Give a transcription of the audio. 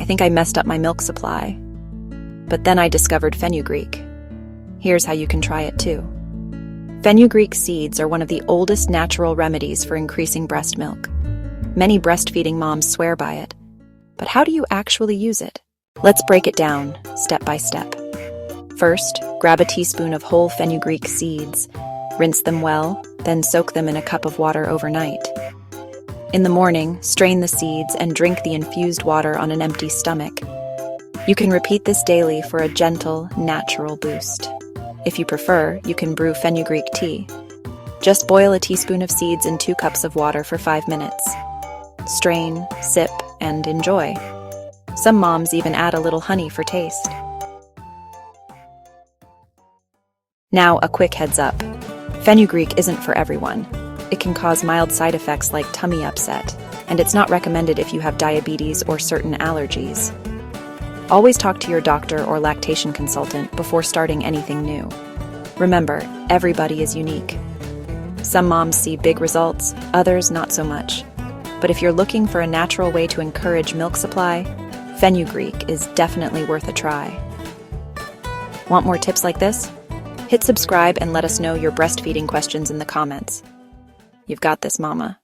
I think I messed up my milk supply. But then I discovered fenugreek. Here's how you can try it too. Fenugreek seeds are one of the oldest natural remedies for increasing breast milk. Many breastfeeding moms swear by it. But how do you actually use it? Let's break it down, step by step. First, grab a teaspoon of whole fenugreek seeds. Rinse them well, then soak them in a cup of water overnight. In the morning, strain the seeds and drink the infused water on an empty stomach. You can repeat this daily for a gentle, natural boost. If you prefer, you can brew fenugreek tea. Just boil a teaspoon of seeds in 2 cups of water for 5 minutes. Strain, sip, and enjoy. Some moms even add a little honey for taste. Now, a quick heads up. Fenugreek isn't for everyone. It can cause mild side effects like tummy upset, and it's not recommended if you have diabetes or certain allergies. Always talk to your doctor or lactation consultant before starting anything new. Remember, everybody is unique. Some moms see big results, others not so much. But if you're looking for a natural way to encourage milk supply, fenugreek is definitely worth a try. Want more tips like this? Hit subscribe and let us know your breastfeeding questions in the comments. You've got this, mama.